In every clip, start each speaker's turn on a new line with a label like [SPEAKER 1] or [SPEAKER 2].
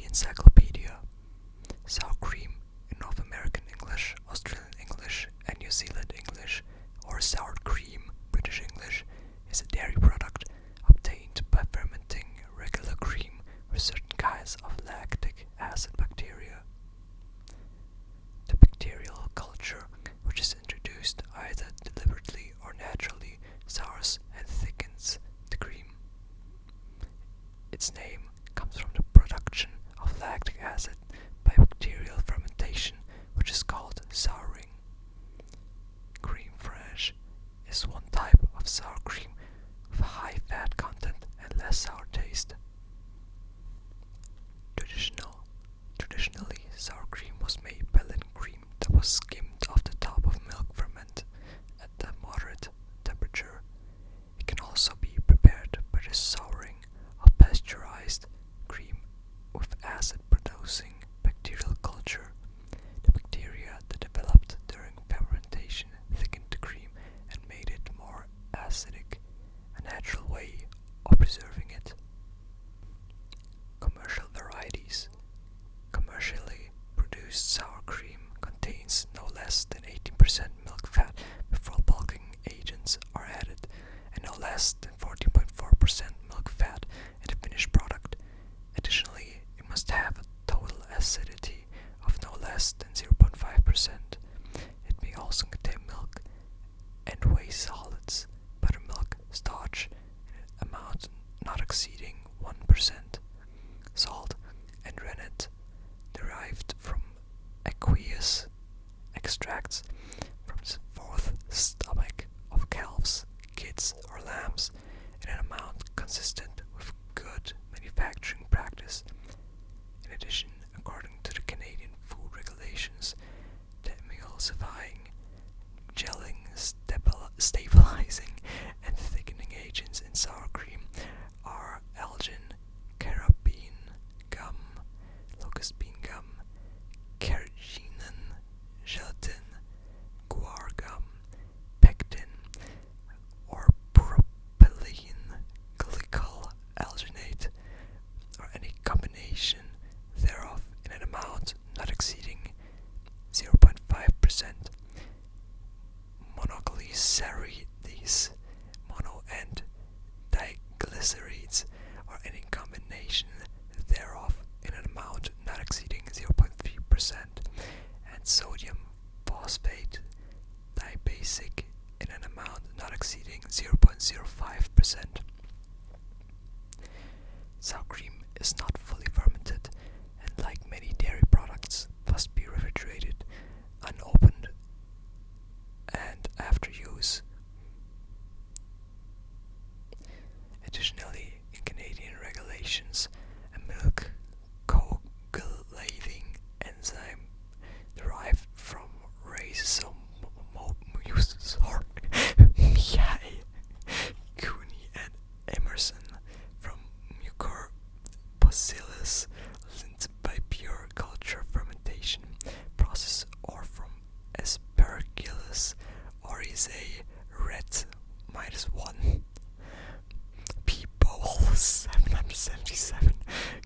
[SPEAKER 1] encyclopedia. Sour cream in North American English, Australian English, and New Zealand English, or sour cream, British English, is a dairy product obtained by fermenting regular cream with certain kinds of lactic acid bacteria. The bacterial culture, which is introduced either deliberately or naturally, sours and thickens the cream. Its name comes from the production of lactic acid by bacterial fermentation, which is called souring. Creme fraiche is one type of sour cream with a high fat content and less sour taste. Traditionally, sour cream was made by letting cream that was skimmed off the top of milk ferment at a moderate temperature. It can also be prepared by the souring of pasteurized cream with acid-producing bacterial culture. The bacteria that developed during fermentation thickened the cream and made it more acidic, a natural way of preserving it. Commercial varieties. Commercially produced sour cream contains no less than 18% milk fat before bulking agents are added, and no less than 14.4% milk fat in the finished product. Additionally, it must have a total acidity of no less than 0.5%. It may also contain milk and whey solids, buttermilk, starch in an amount not exceeding 1%, salt, and rennet derived from aqueous extracts from the fourth stomach of calves, kids, or lambs in an amount consistent with good manufacturing practice. In addition, according to the Canadian food regulations, the emulsifying, gelling, stabilizing, and thickening agents in sour cream are algin, carabine gum, locust bean gum, carrageenan, gelatin, guar gum, pectin, or propylene glycol alginate, or any combination thereof in an amount not exceeding 0.5%. Monoglycerides, mono and diglycerides, or any combination thereof in an amount not exceeding 0.3%, and sodium phosphate dibasic in an amount not exceeding 0.05%. Sour cream is not fully fermented, and like many dairy products, must be refrigerated, unopened, and after use. Additionally, in Canadian regulations, a milk coagulating enzyme derived from rhizome Mihai, Cooney, and Emerson from Mucorbacillus linked by pure culture fermentation process or from Aspergillus oryzae ret -1. P. Bowl 777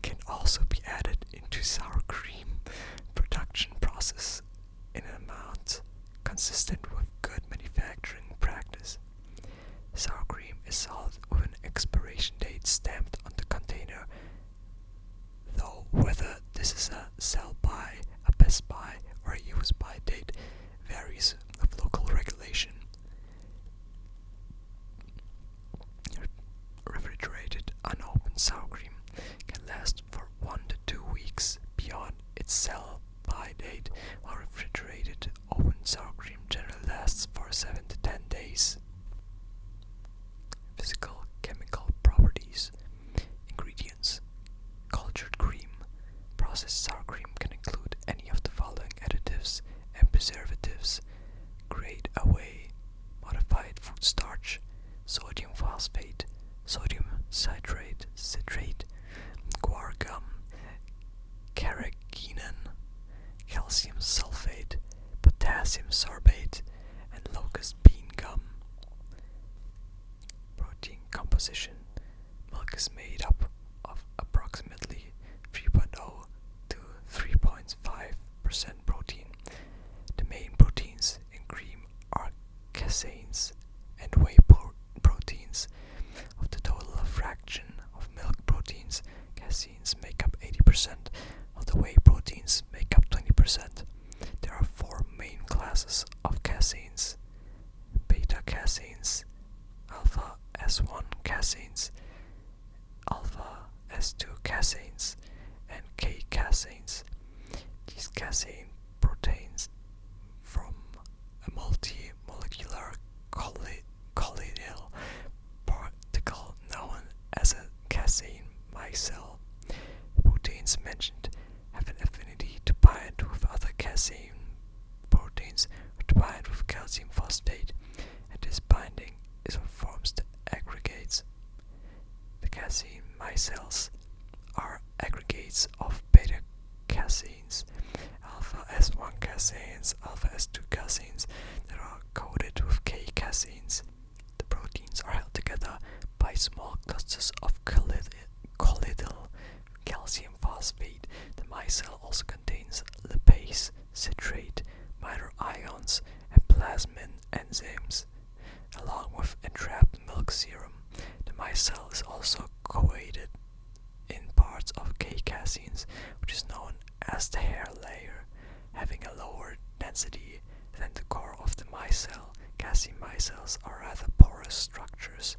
[SPEAKER 1] can also be added into sour cream production process in an amount consistent with good manufacturing practice. Sour cream is sold with an expiration date stamped on the container, though whether this is a sell by, a best by, or a use by date varies with local regulation. Refrigerated unopened sour cream can last for 1 to 2 weeks beyond its sell by date, while refrigerated opened sour cream generally lasts for 7 to 10 days. Physical chemical properties. Ingredients: cultured cream. Processed sour cream can include any of the following additives and preservatives: grade away, modified food starch, sodium phosphate, sodium citrate, guar gum, carrageenan, calcium sulfate, potassium sorbate, and locust bean gum. Protein composition. Milk is made up of approximately 3.0 proteins. Of the total fraction of milk proteins, caseins make up 80%, while the whey proteins make up 20%. There are four main classes of caseins: beta caseins, alpha S1 caseins, alpha S2 caseins, and K caseins. These casein proteins from a multi-molecular colloidal particle known as a casein micelle. Proteins mentioned have an affinity to bind with other casein proteins or to bind with calcium phosphate, and this binding is what forms the aggregates. The casein micelles are aggregates of beta caseins, alpha S1 caseins, alpha S2 caseins that are coated with K caseins. The proteins are held together by small clusters of colloidal calcium phosphate. The micelle also contains lipase, citrate, minor ions, and plasmin enzymes, along with entrapped milk serum. The micelle is also coated in parts of K caseins, which is known as the hair layer, having a lower density than the core of the micelle. Casein micelles are rather porous structures,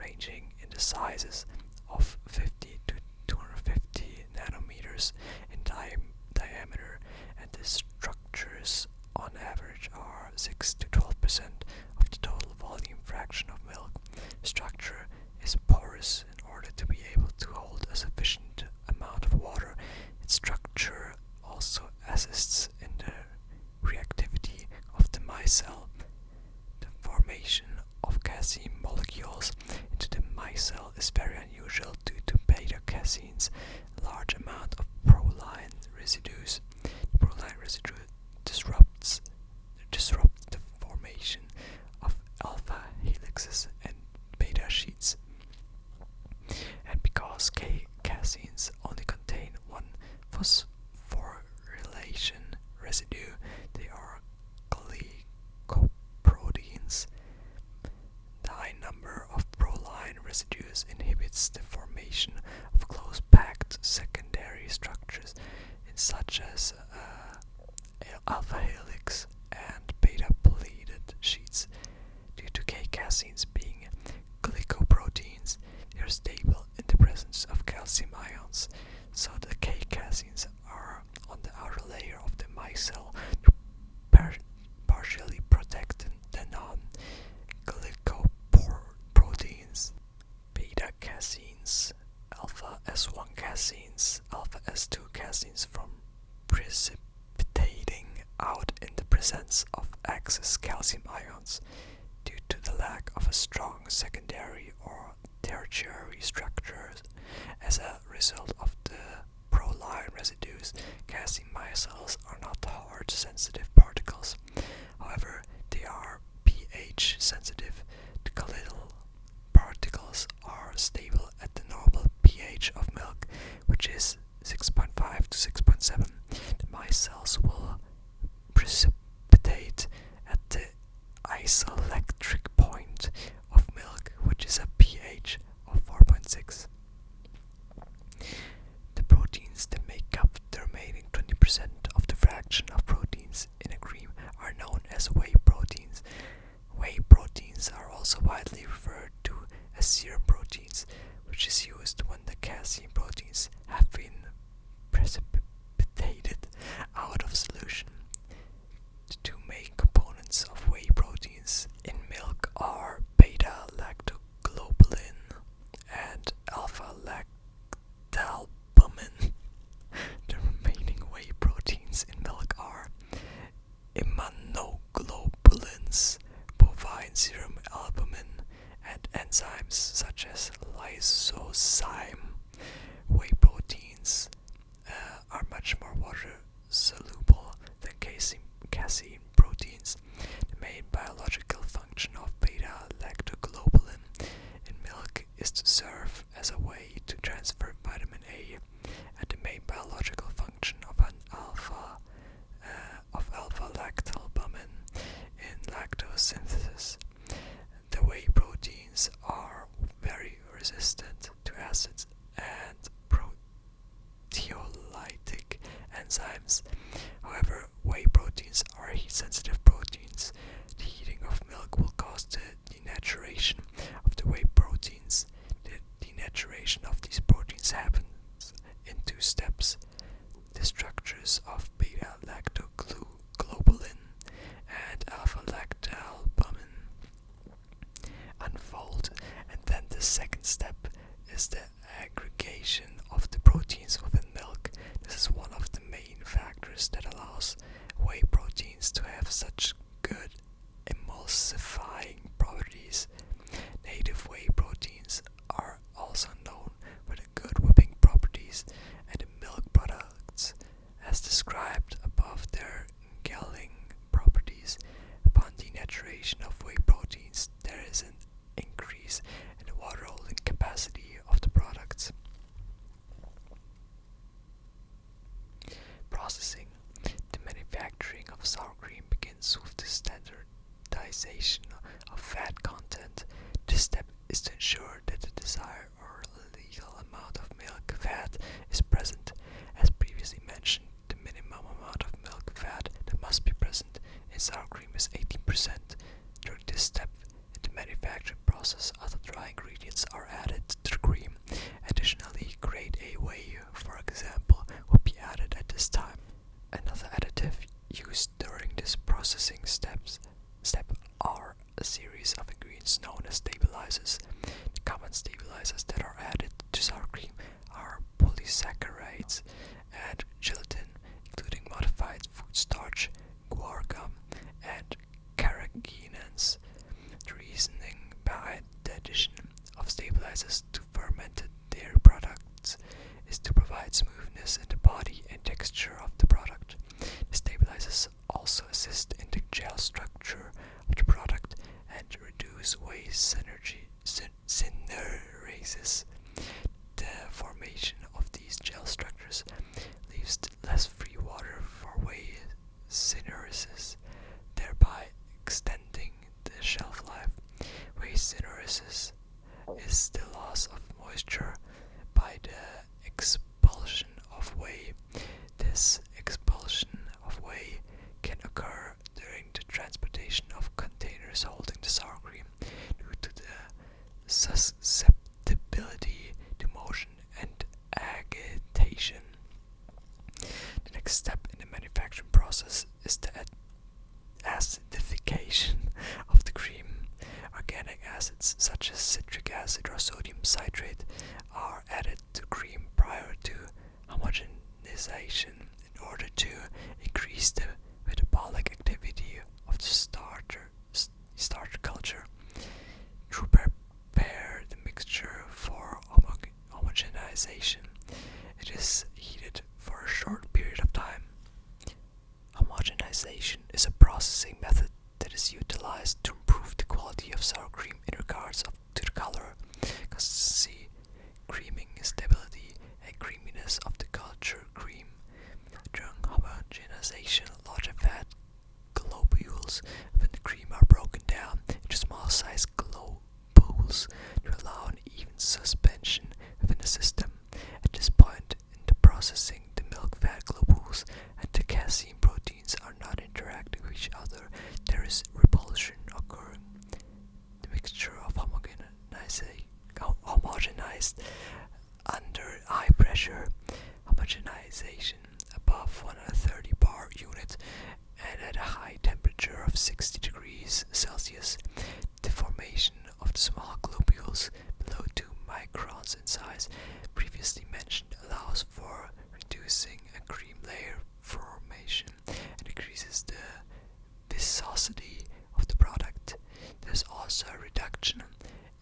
[SPEAKER 1] ranging in the sizes of 50 to 250 nanometers in diameter, and the structures on average are 6 to 12% of the total volume fraction of milk. The structure is porous in order to be able to hold a sufficient amount of water. Its structure also assists in the reactivity of the micelle. The formation of casein molecules into the micelle is very unusual due to beta caseins' large amount of proline residues. The proline residue disrupt the formation of alpha helixes and beta sheets. And because K caseins only contain one phosphorylation residue, they are glycoproteins. The high number of proline residues inhibits the formation of close-packed secondary structures such as alpha helix and beta pleated sheets. Due to K caseins being glycoproteins, they are stable in the presence of calcium ions, so the K caseins are on the outer layer of the micelle to partially protect the non-glycoproteins. Beta caseins, alpha S1 caseins, alpha S2 caseins from precipitating out in the presence of excess calcium ions due to the lack of a strong secondary or tertiary structure. As a result of the proline residues, casein micelles are not hard sensitive particles. However, they are pH sensitive. The colloidal particles are stable at the normal pH of milk, which is 6.5 to 6.7. The micelles will precipitate at the isoelectric point of milk, which is a pH of 4.6. The proteins that make up the remaining 20% of the fraction of proteins in a cream are known as whey proteins. Whey proteins are also widely referred to as serum proteins, which is used when the casein proteins have been precipitated out of solution. The two main components of whey proteins in milk are beta-lactoglobulin and alpha-lactalbumin. The remaining whey proteins in milk are immunoglobulins, bovine serum albumin, and enzymes such as lysozyme. Whey proteins are much more water soluble than casein proteins. The main biological function of beta-lactoglobulin in milk is to serve as a way to transfer vitamin A, and the main biological function of alpha-lactalbumin in lactose synthesis. The whey proteins are resistant to acids and proteolytic enzymes. However, whey proteins are heat-sensitive proteins. The heating of milk will cause the denaturation of the whey proteins. The denaturation of these proteins happens in two steps. The structures of beta-lactoglobulin and alpha-lactalbumin unfold, and then the second step is the aggregation of the proteins within milk. This is one of the main factors that allows whey proteins to have such good emulsifying properties. Native whey proteins are also known for the good whipping properties, and the milk products, as described above, their gelling properties. Upon denaturation of whey proteins, there is an increase in the water holding capacity of the products. Processing. The manufacturing of sour cream begins with the standardization of fat content. This step is to ensure that the desired or legal amount of milk fat is present. As previously mentioned, the minimum amount of milk fat that must be present in sour cream is 18%. During this step in the manufacturing process, other dry ingredients are added to the cream. Additionally, grade A whey, for example, will be added at this time. Another additive used during this processing step are a series of ingredients known as stabilizers. The common stabilizers that are added to sour cream are polysaccharides and gelatin, including modified food starch, guar gum, and carrageenans. The reasoning behind the addition of stabilizers to fermented dairy products is to provide smoothness in the body and texture of the product. The stabilizers also assist in the gel structure of the product and reduce whey syntherases. The formation of these gel structures leaves less free water for whey syntherases, thereby extending the shelf life. Whey syntherasis is the loss of moisture by the expulsion of whey. This expulsion of whey can occur during the transportation of containers holding the sour cream due to the susceptibility to motion and agitation. The next step in the manufacturing process is the acidification of the cream. Organic acids such as citric acid or sodium citrate are added to cream prior to homogenization in order to increase the metabolic activity of the starch culture. To prepare the mixture for homogenization, it is heated for a short period of time. Homogenization is a processing method that is utilized to improve the quality of sour cream in regards to the color, consistency, creaming stability, and creaminess of the culture cream. During homogenization, larger fat globules within the cream are broken down into small sized globules to allow an even suspension within the system. At this point in the processing, the milk fat globules and the casein proteins are not interacting with each other. There is repulsion occurring. The mixture of homogenized under high pressure, homogenization above 130 bar unit, and at a high temperature of 60 degrees Celsius. The formation of the small globules below 2 microns in size, previously mentioned, allows for reducing a cream layer formation and increases the viscosity of the product. There's also a reduction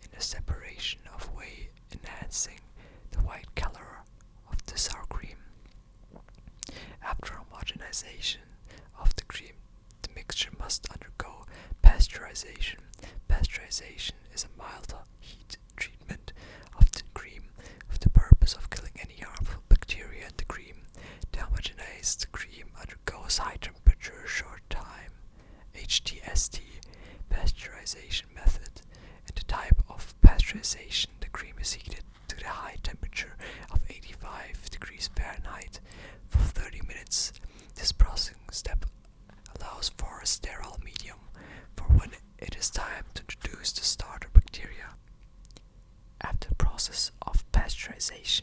[SPEAKER 1] in the separation of whey, enhancing the white color of the sour cream. After homogenization of the cream, the mixture must undergo pasteurization. Pasteurization is a mild heat treatment of the cream with the purpose of killing any harmful bacteria in the cream. The homogenized cream undergoes high temperature short time HTST pasteurization method, and the type of pasteurization the cream is heated to the high temperature of 85 degrees Fahrenheit for 30 minutes. This processing step allows for a sterile medium for when it is time to introduce the starter bacteria. After the process of pasteurization,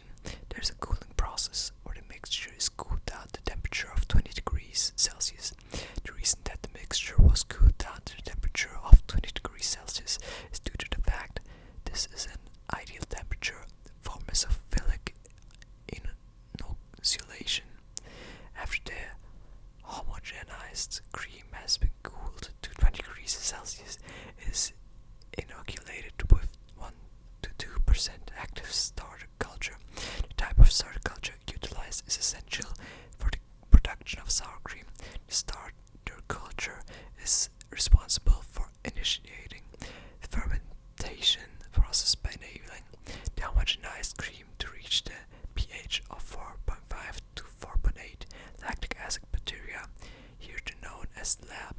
[SPEAKER 1] there is a cooling process where the mixture is cooled down to the temperature of 20 degrees Celsius. The reason that the mixture was cooled down to the temperature of 20 degrees Celsius is due to the fact this is an ideal temperature for mesophilic inoculation. After the homogenized cream has been cooled to 20 degrees Celsius, it is inoculated with 1 to 2% active starter culture. The type of starter culture utilized is essential for the production of sour cream. The starter culture is responsible for initiating the fermentation process by enabling the homogenized cream to reach the pH of 4.5 to 4.8. Lactic acid bacteria, here known as lab,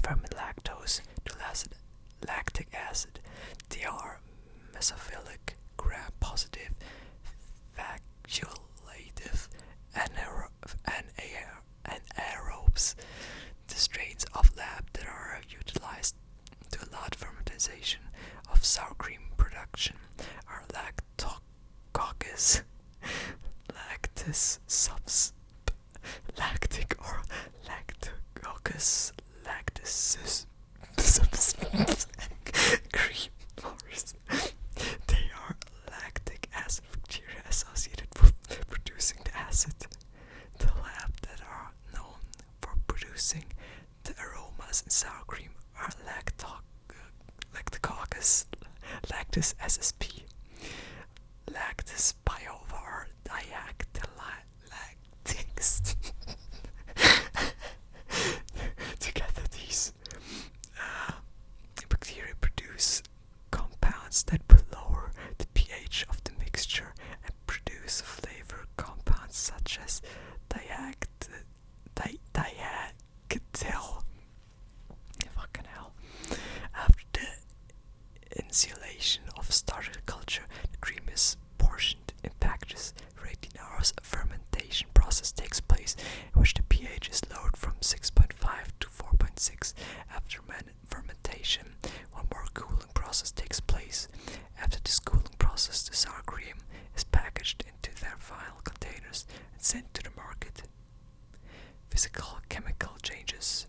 [SPEAKER 1] ferment lactose to lactic acid. They are mesophilic, gram-positive, facultative, anaerobes. The strains of lab that are utilized to allow the fermentation of sour cream production are Lactococcus, Lactis subs, lactic or Lactococcus, Lactis cream pores. They are lactic acid bacteria associated with producing the acid. The lab that are known for producing the aromas in sour cream are Lactococcus, Lactis SSP, Lactis biova or diactylactics. Together these bacteria produce compounds that will lower the pH of the mixture and produce flavor compounds such as diactyl. Fucking hell. After the insulation of starter culture, the cream is portioned in packages. For 18 hours, a fermentation process takes place in which the pH is lowered from 6.5 to 4.6. After fermentation, one more cooling process takes place. After this cooling process, the sour cream is packaged into their vial containers and sent to the market. Physical chemical changes.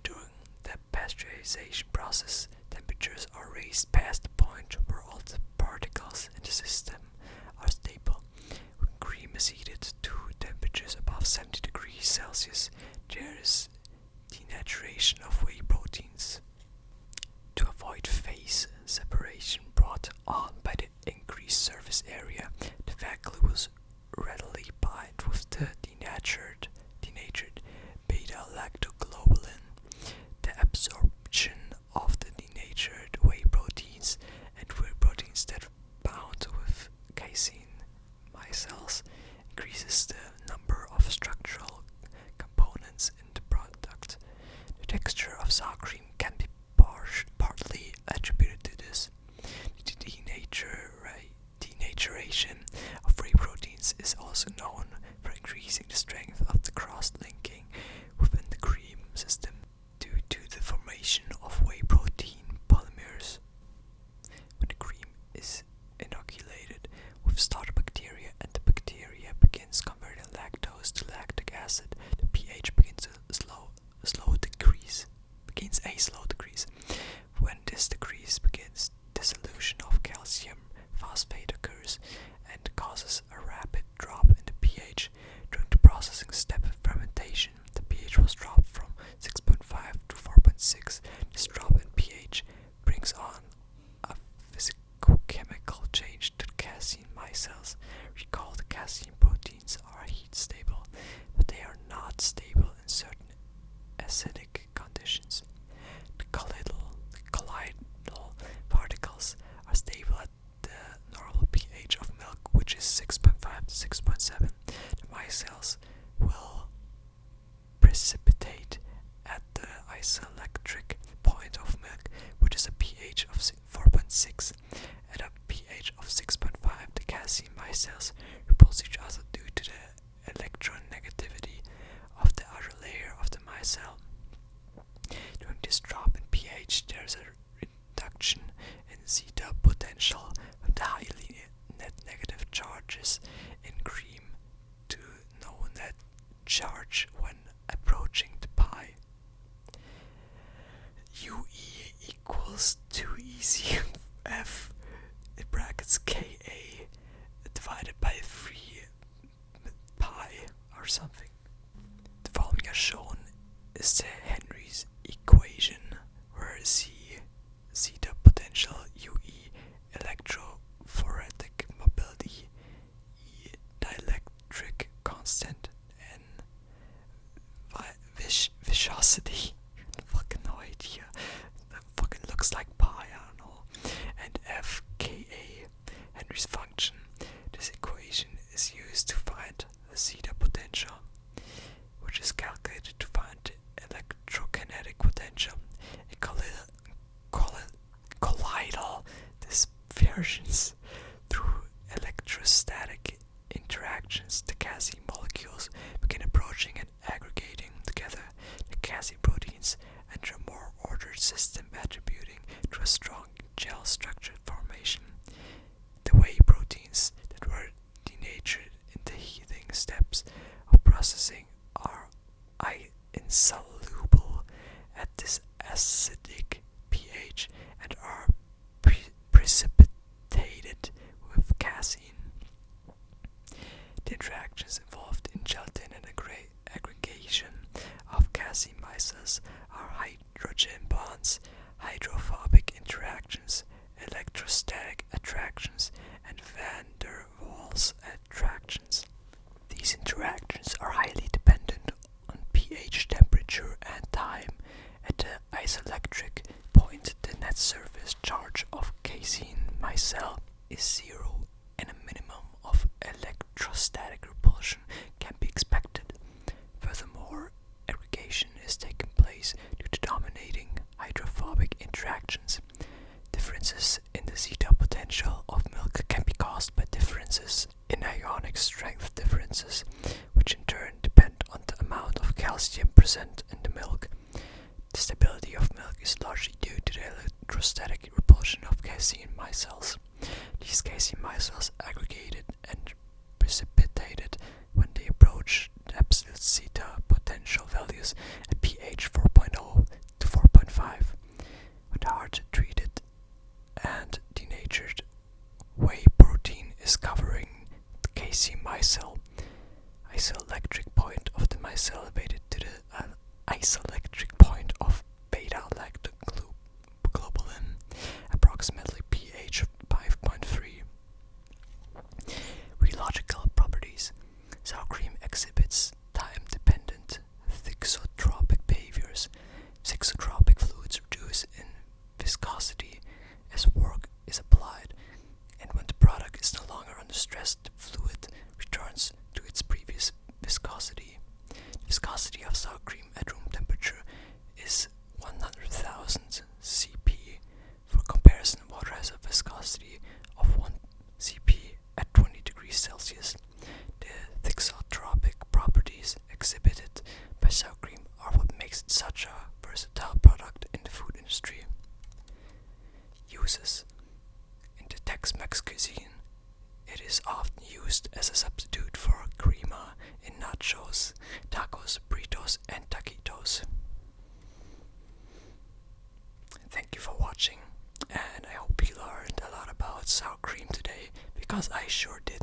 [SPEAKER 1] During the pasteurization process, temperatures are raised past the point where all the particles in the system are stable. When cream is heated to temperatures above 70 degrees Celsius, there is denaturation of whey proteins. To avoid phase separation brought on by the increased surface area, the vacuoles readily bind with the denatured beta-lactoglobulin. The absorption of the denatured whey proteins and whey proteins that bound with casein micelles increases the number of structural components in the product. The texture of sour cream can be partly attributed to this. The denaturation of whey proteins is also known for increasing the strength of the cross-linking within the cream system due to the formation of whey protein polymers. When the cream is inoculated with starter bacteria and the bacteria begins converting lactose to lactic acid, the pH begins a slow decrease. When this decrease begins, dissolution of calcium phosphate occurs and causes a rapid drop in the pH. During the processing step of fermentation, the pH was dropped from 6.5 to 4.6. This drop in pH brings on a physicochemical change to the casein micelles. Recall the casein proteins are heat stable, but they are not stable in certain acidic conditions. The colloidal particles are stable at the normal pH of milk, which is 6.5 to 6.7. The micelles will precipitate at the isoelectric point of milk, which is a pH of 4.6 cells repulse each other due to the electronegativity of the outer layer of the micelle. During this drop in pH, there is a reduction in zeta potential of the highly net negative charges in cream to no net charge when approaching the pi. UE equals 2 ECF in brackets Ka divided by 3 pi or something. The following as shown is the Henry's equation, where Z zeta potential, UE electrophoretic mobility, E dielectric constant, N viscosity. Fucking no idea. That fucking looks like pi, I don't know. And F Ka, Henry's function. This equation is used to find the zeta potential, which is calculated to find the electrokinetic potential in colloidal dispersions through electrostatic interactions. The Cas molecules begin approaching and aggregating together. The Cas proteins enter a more ordered system, attributing to a strong gel structured formation. The whey proteins that were denatured in the heating steps of processing are insoluble at this acidic pH and are precipitated with casein. The interactions involved in gelatin and aggregation of casein micelles are hydrogen bonds, hydrophobic interactions, electrostatic attractions, and van der Waals attractions. These interactions are highly dependent on pH, temperature, and time. At the isoelectric point, the net surface charge of casein micelle is 0, and a minimum of electrostatic repulsion can be expected. Furthermore, aggregation is taking place due to dominating hydrophobic interactions. Differences in the zeta potential of milk can be caused by differences in ionic strength differences, which in turn depend on the amount of calcium present in the milk. The stability of milk is largely due to the electrostatic repulsion of casein micelles. These casein micelles aggregated and precipitated when they approach the absolute zeta potential values at pH 4.0 to 4.5. When the hard-treated and denatured whey protein is covering the casein micelle, isoelectric point of the micelle elevated to the isoelectric point of beta-lactoglobulin, approximately pH 5.3. Rheological properties. Sourcream exhibits time-dependent thixotropic behaviors. Thixotropic fluids reduce in viscosity as work is applied, and when the product is no longer under stress, the fluid returns to its previous viscosity. The viscosity of sour cream at room temperature is 100,000 cp. For comparison, water has a viscosity of 1 cp at 20 degrees Celsius. The thixotropic properties exhibited by sour cream are what makes it such a versatile product in the food industry. Uses. In the Tex-Mex cuisine, it is often used as a substitute for crema in nachos, tacos, burritos, and taquitos. Thank you for watching, and I hope you learned a lot about sour cream today, because I sure did.